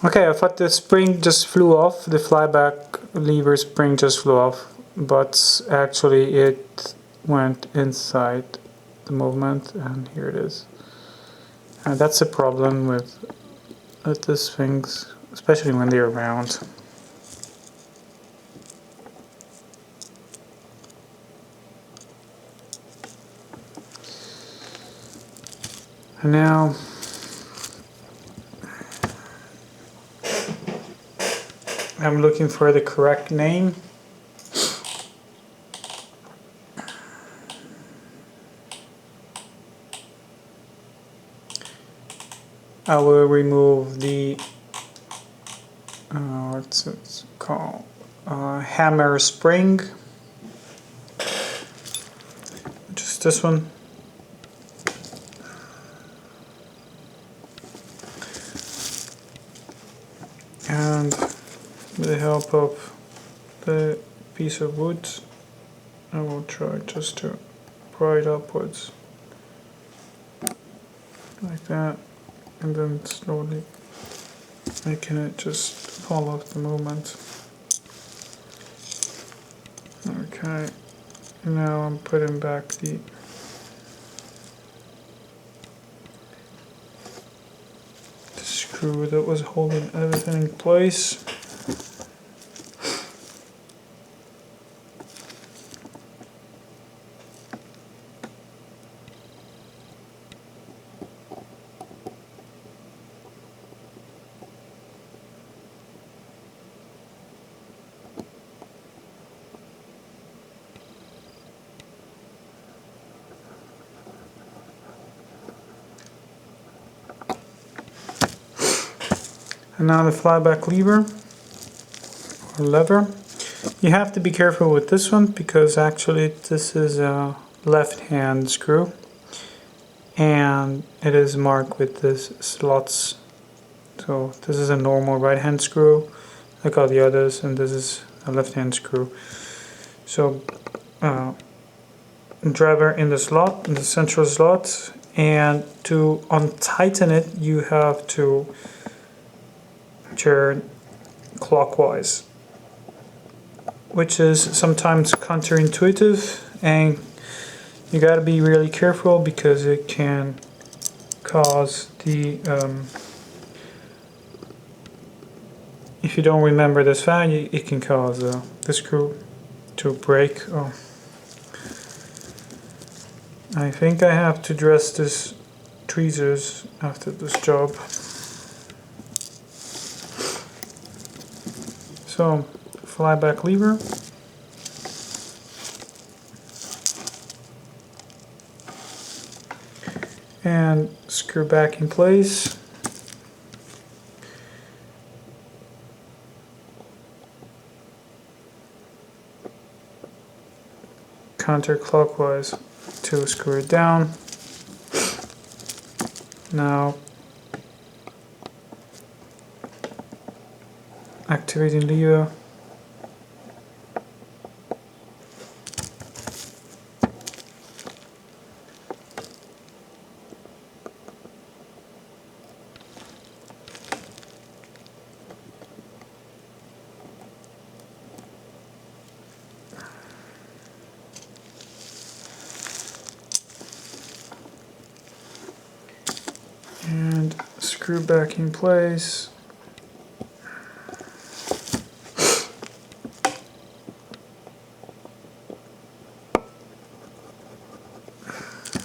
Okay, I thought the spring just flew off, the flyback lever spring just flew off, but actually it went inside the movement, and here it is. And that's a problem with these things, especially when they're round. And now I'm looking for the correct name. I will remove the what's it called? Hammer spring. Just this one. And with the help of the piece of wood, I will try just to pry it upwards like that, and then slowly making it just follow the movement. Okay, now I'm putting back the screw that was holding everything in place. And now the flyback lever. You have to be careful with this one because actually this is a left hand screw and it is marked with these slots. So this is a normal right hand screw like all the others, and this is a left hand screw. So driver in the slot, in the central slot, and to untighten it you have to turn clockwise, which is sometimes counterintuitive, and you got to be really careful because it can cause the if you don't remember this value, it can cause the screw to break. Oh. I think I have to dress this tweezers after this job. So, flyback lever. And screw back in place. Counterclockwise to screw it down. Now activating lever. And screw back in place.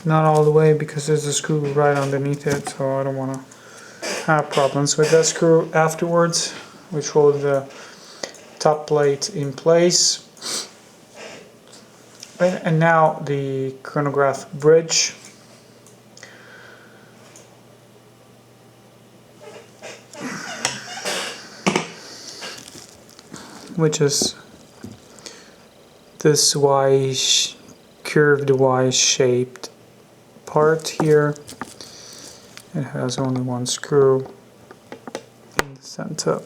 Not all the way because there's a screw right underneath it, so I don't want to have problems with that screw afterwards, which holds the top plate in place. And now the chronograph bridge. Which is this curved Y-shaped part here. It has only one screw in the center.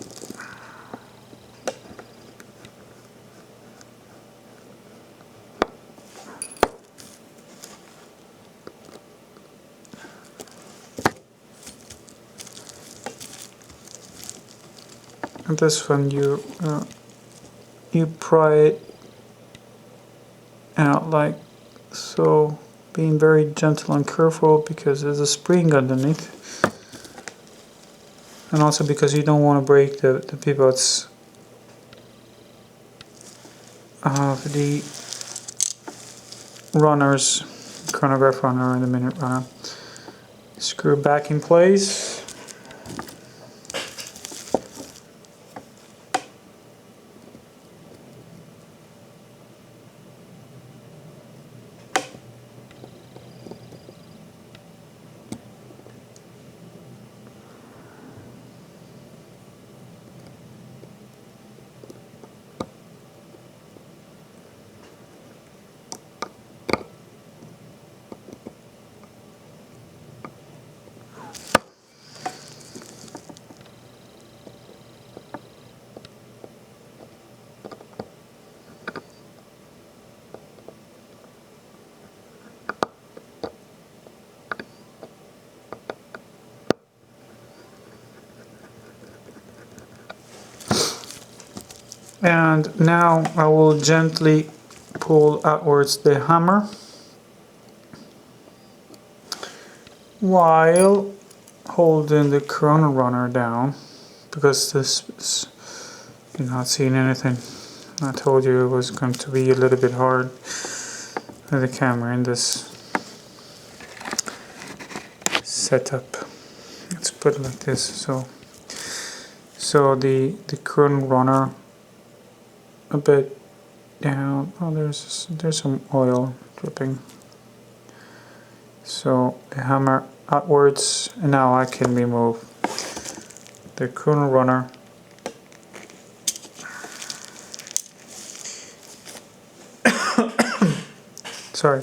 And this one you pry it out like so, being very gentle and careful because there's a spring underneath, and also because you don't want to break the pivots of the runners, chronograph runner and the minute runner. Screw back in place. And now I will gently pull outwards the hammer while holding the chrono runner down, because this is, you're not seeing anything. I told you it was going to be a little bit hard with the camera in this setup. Let's put it like this. So the chrono runner a bit down. Oh, there's some oil dripping. So the hammer outwards, and now I can remove the chrono runner. Sorry.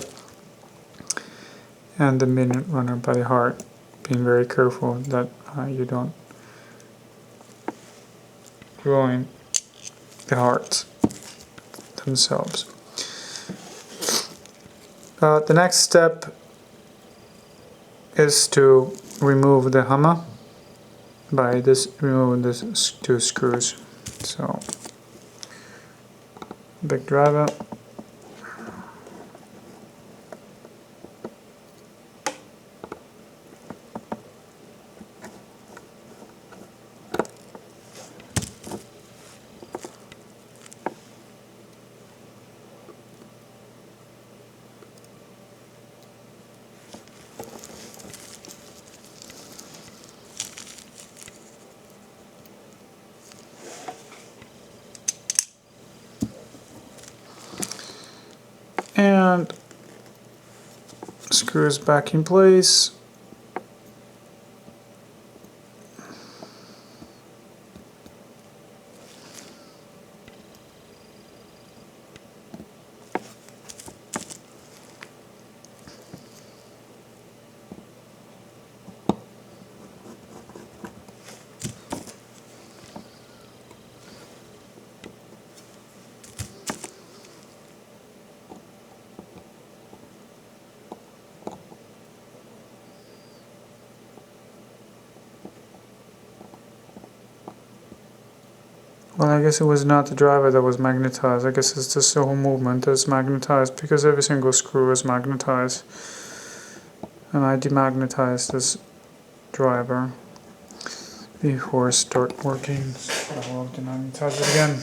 And the minute runner by the heart, being very careful that you don't ruin the hearts themselves. The next step is to remove the hammer by removing these two screws. So, big driver. And screws back in place. Well, I guess it was not the driver that was magnetized. I guess it's just the whole movement that's magnetized, because every single screw is magnetized. And I demagnetized this driver before I start working. So I will demagnetize it again.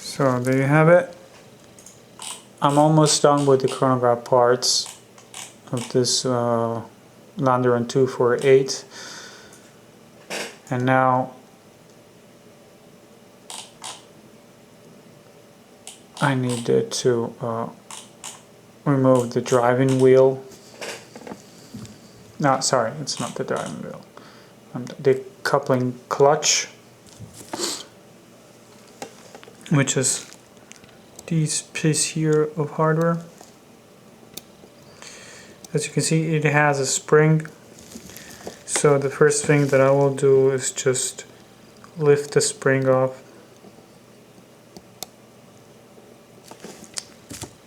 So there you have it. I'm almost done with the chronograph parts of this Landeron 248, and now I needed to remove the driving wheel. No, sorry, it's not the driving wheel. The coupling clutch, which is this piece here of hardware. As you can see, it has a spring So the first thing that I will do is just lift the spring off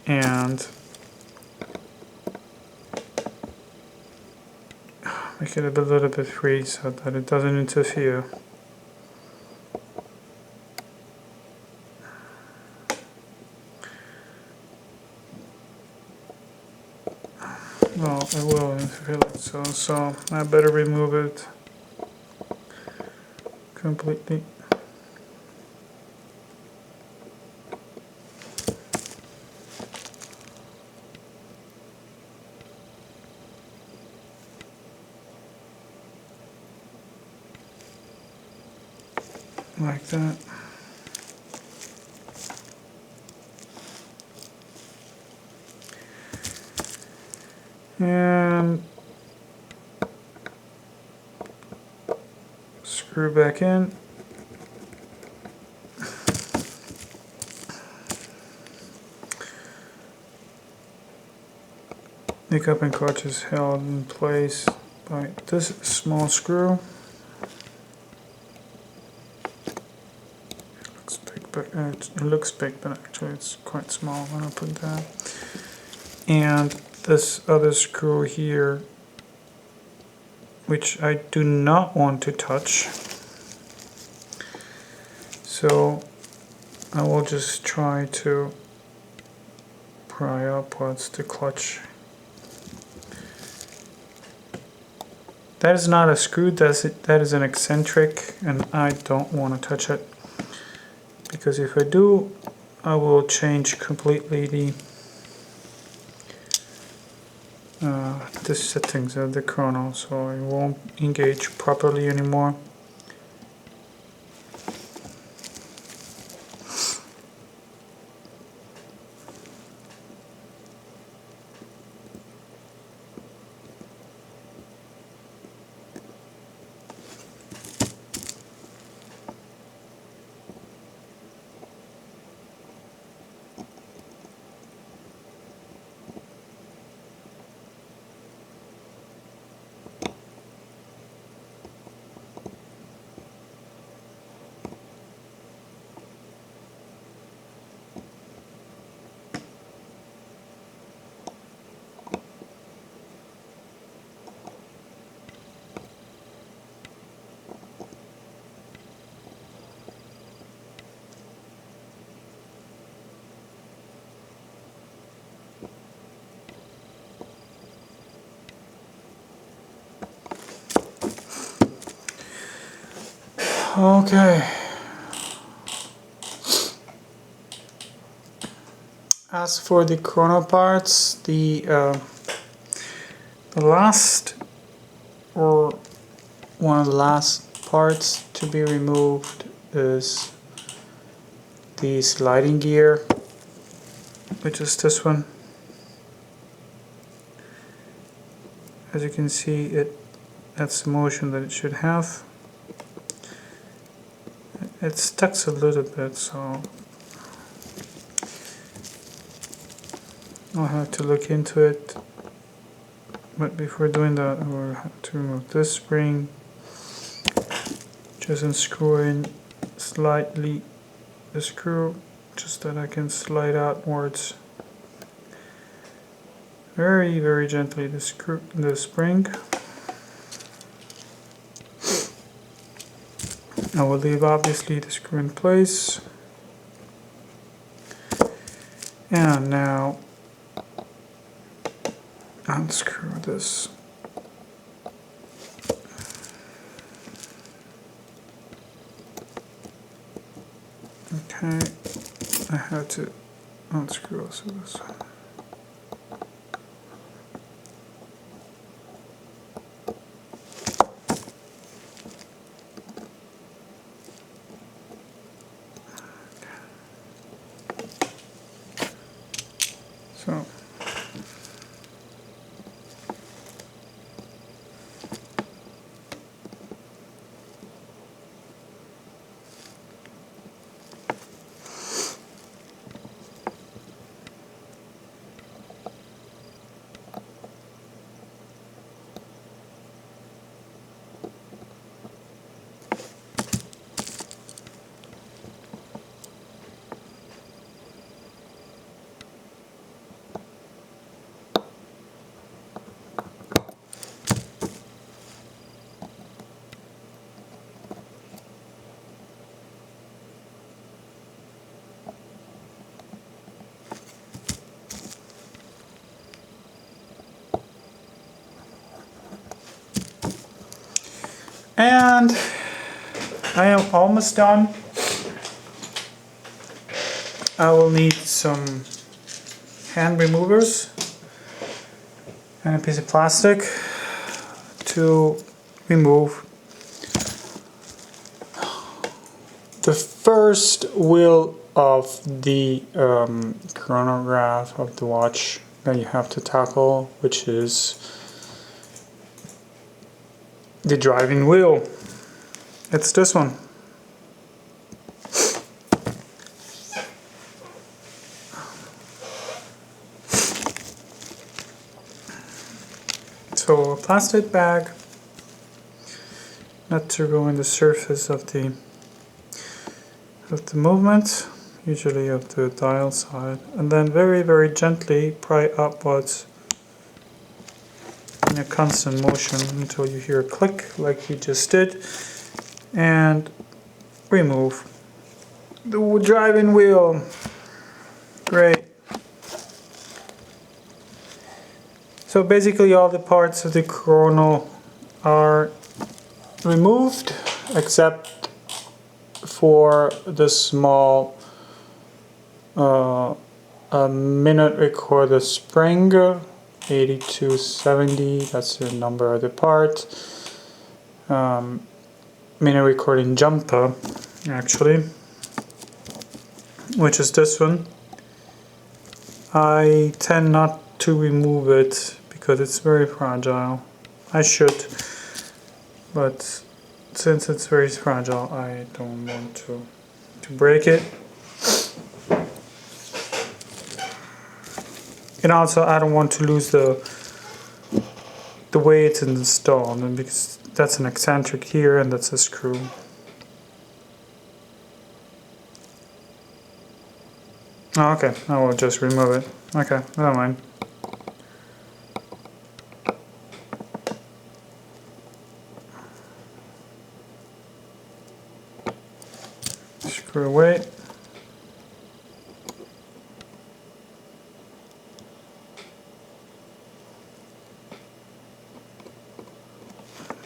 and make it a little bit free so that it doesn't interfere. Well, it will interfere like so, so I better remove it completely. Like that. And screw back in. The cup and clutch is held in place by this small screw. It looks big, but actually it's quite small when I put that. And this other screw here, which I do not want to touch. So I will just try to pry upwards the clutch. That is not a screw, that is an eccentric, and I don't want to touch it. Because if I do, I will change completely the settings of the chrono, so it won't engage properly anymore. Okay. As for the chrono parts, the last, or one of the last parts to be removed is the sliding gear, which is this one. As you can see, that's the motion that it should have. It stucks a little bit, so I'll have to look into it. But before doing that, we'll have to remove this spring. Just unscrew in slightly the screw, just that I can slide outwards very, very gently the spring. I will leave obviously the screw in place. And now unscrew this. Okay, I have to unscrew also this one. So And I am almost done. I will need some hand removers and a piece of plastic to remove the first wheel of the chronograph of the watch that you have to tackle, which is the driving wheel. It's this one. So a plastic bag, not to ruin the surface of the movement, usually of the dial side, and then very, very gently pry upwards in a constant motion until you hear a click like you just did, and remove the driving wheel. Great. So basically all the parts of the chrono are removed except for the small a minute recorder spring, 8270, that's the number of the part. Minute recording jumper, actually, which is this one. I tend not to remove it because it's very fragile. I should, but since it's very fragile, I don't want to break it. And also, I don't want to lose the way it's installed, and because that's an eccentric here and that's a screw. Oh, okay, I will just remove it. Okay, never mind. Screw away.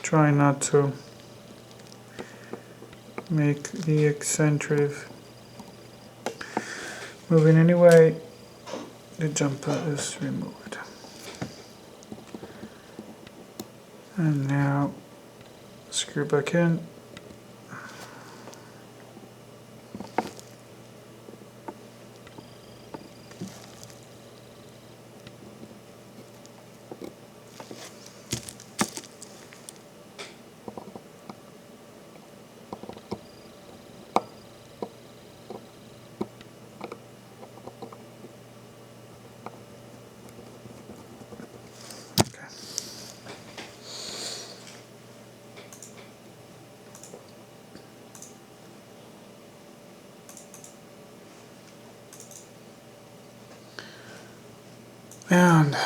Try not to make the eccentric move in any way. The jumper is removed. And now screw back in. And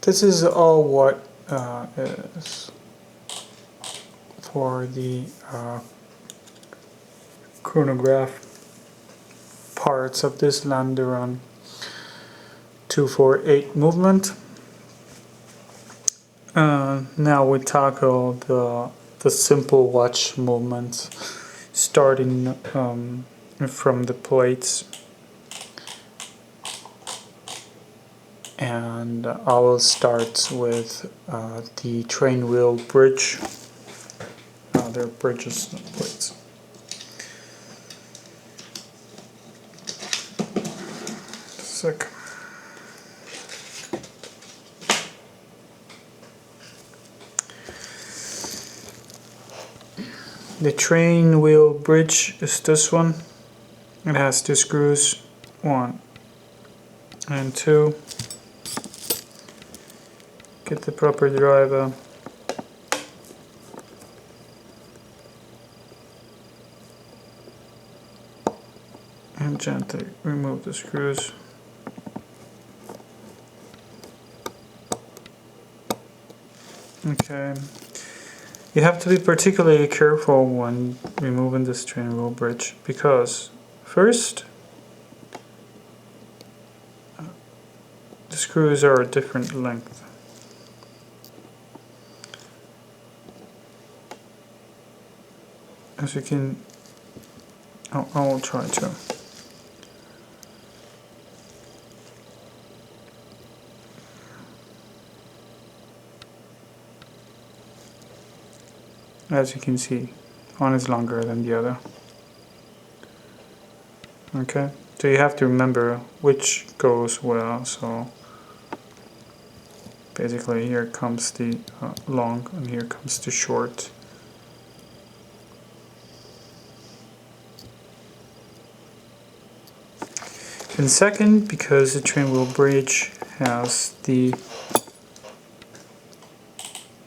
this is all what is for the chronograph parts of this Landeron 248 movement. Now we tackle the simple watch movements, starting from the plates, and I will start with the train wheel bridge. They're bridges, not plates. Sick. The train wheel bridge is this one. It has two screws, 1 and 2. Get the proper driver. And gently remove the screws. Okay. You have to be particularly careful when removing this train wheel bridge, because first the screws are a different length. As you can, I'll try to. As you can see, one is longer than the other. Okay, so you have to remember which goes well. So basically here comes the long and here comes the short. And second, because the train wheel bridge has the,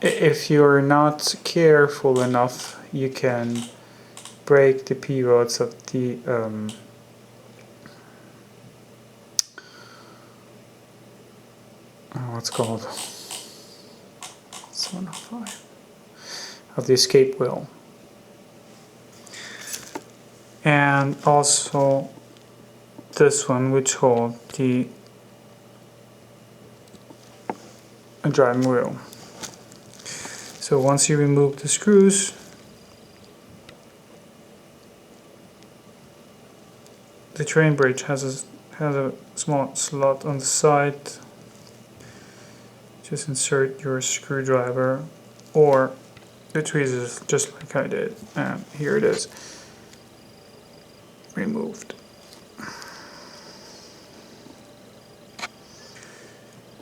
if you're not careful enough, you can break the pivots of the what's called 705 of the escape wheel. And also this one, which holds the driving wheel. So once you remove the screws, the train bridge has a small slot on the side. Just insert your screwdriver or the tweezers, just like I did, and here it is, removed.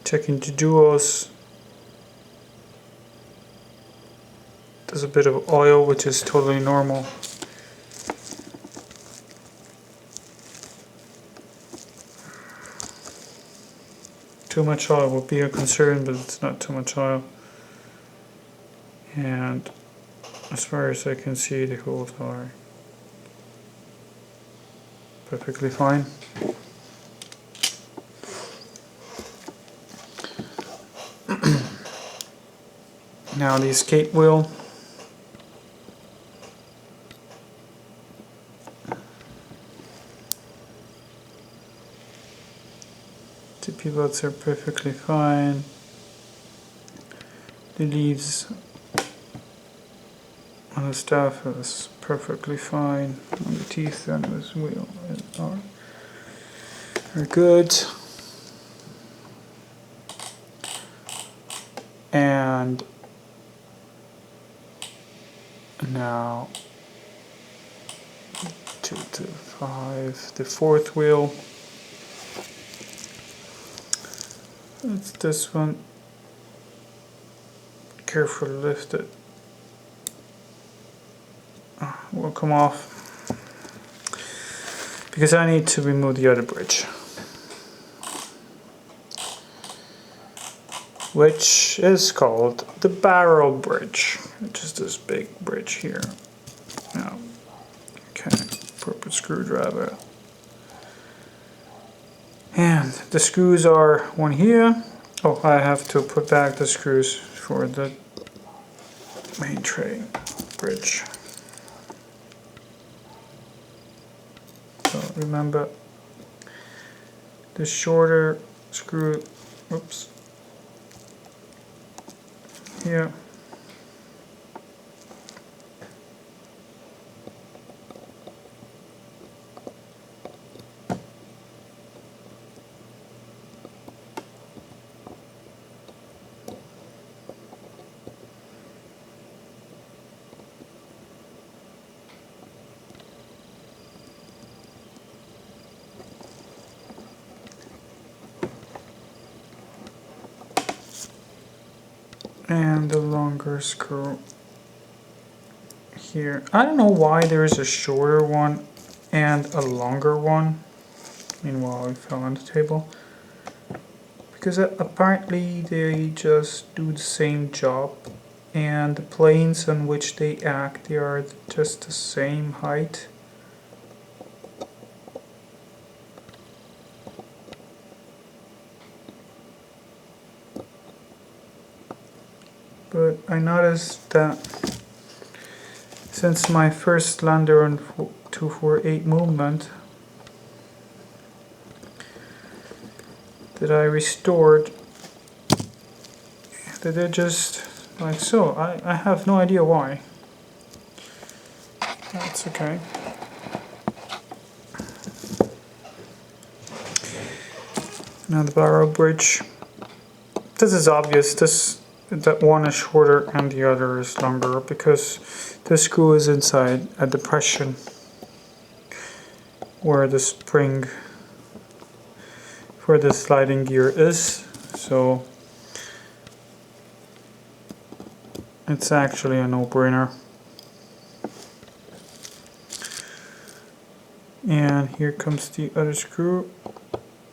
Checking the duos. There's a bit of oil, which is totally normal. Too much oil would be a concern, but it's not too much oil. And as far as I can see, the holes are perfectly fine. Now the escape wheel. The pivots are perfectly fine. The leaves on the staff is perfectly fine. On the teeth and this wheel are good. And now 2 to 5, the fourth wheel. It's this one. Carefully lift it. Will come off because I need to remove the other bridge, which is called the barrel bridge, which is this big bridge here. Now, okay, proper screwdriver. And the screws are one here. Oh, I have to put back the screws for the main train bridge. So remember, the shorter screw, oops, here. And the longer screw here. I don't know why there is a shorter one and a longer one. Meanwhile, it fell on the table. Because apparently they just do the same job, and the planes on which they act, they are just the same height. But I noticed that since my first Landeron 248 movement, that I restored, that they're just like so. I have no idea why. That's okay. Now the barrel bridge. This is obvious. That one is shorter and the other is longer because this screw is inside a depression where the spring for the sliding gear is. So it's actually a no-brainer. And here comes the other screw.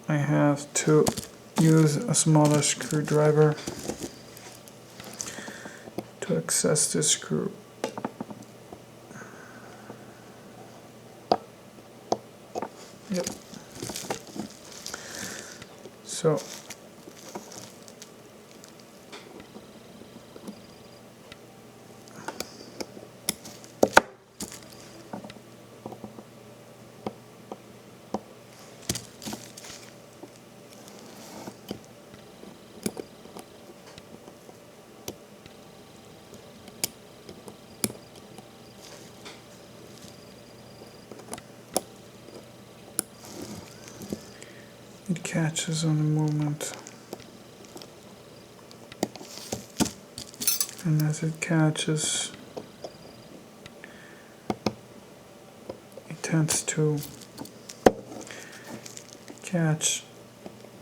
I have to use a smaller screwdriver to access this screw. Yep. So it catches on the moment, and as it catches, it tends to catch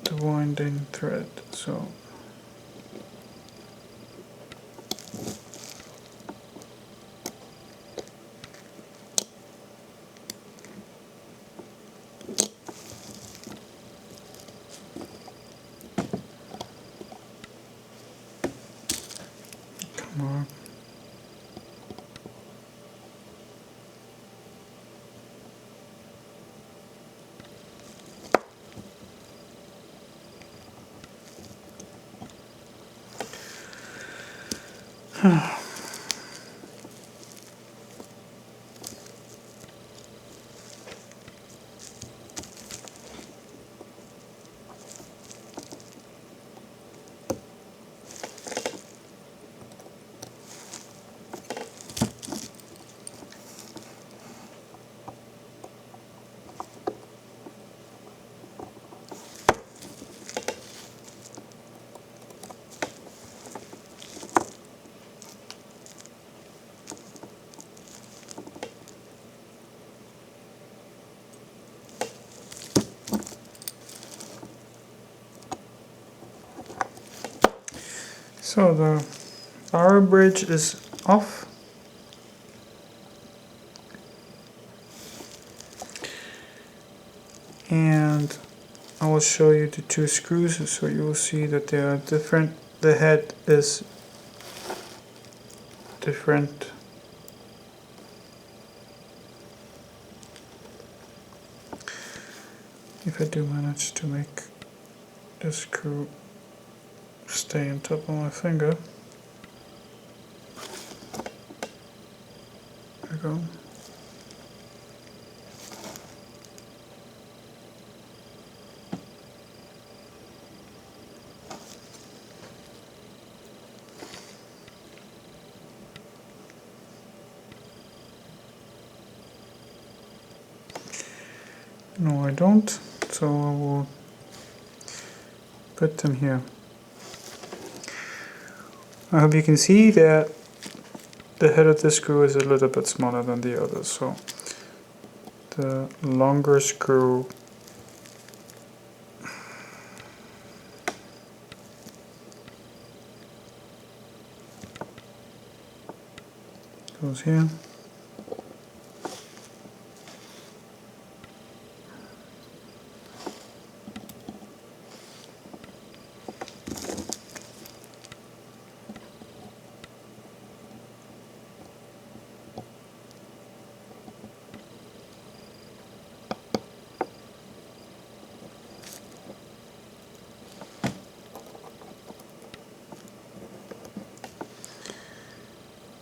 the winding thread. So come on. So the power bridge is off. And I will show you the two screws so you will see that they are different. The head is different. If I do manage to make the screw stay on top of my finger. There we go. No, I don't, so I will put them here. I hope you can see that the head of the screw is a little bit smaller than the others, so the longer screw goes here.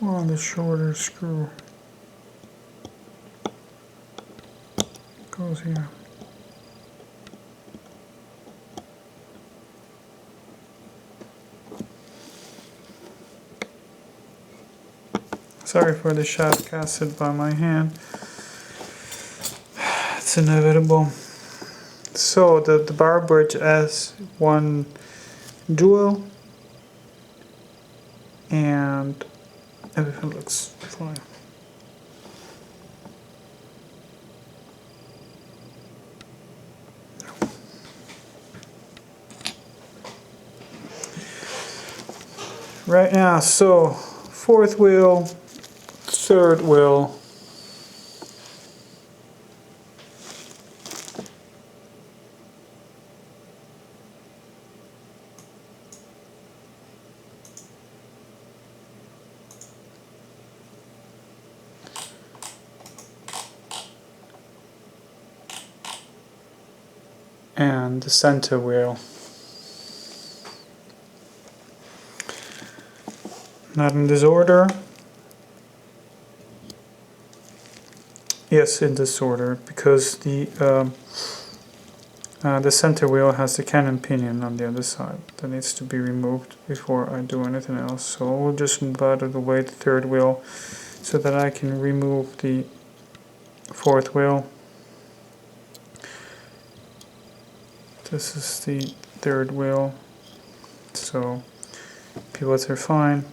On the shorter screw goes here. Sorry for the shot casted by my hand. It's inevitable. So the bar bridge has one jewel and everything looks fine. Right now, so fourth wheel, third wheel, and the center wheel. Not in this order. Yes, in this order, because the center wheel has the cannon pinion on the other side that needs to be removed before I do anything else. So I will just move out of the way the third wheel so that I can remove the fourth wheel. This is the third wheel, so pivots are fine.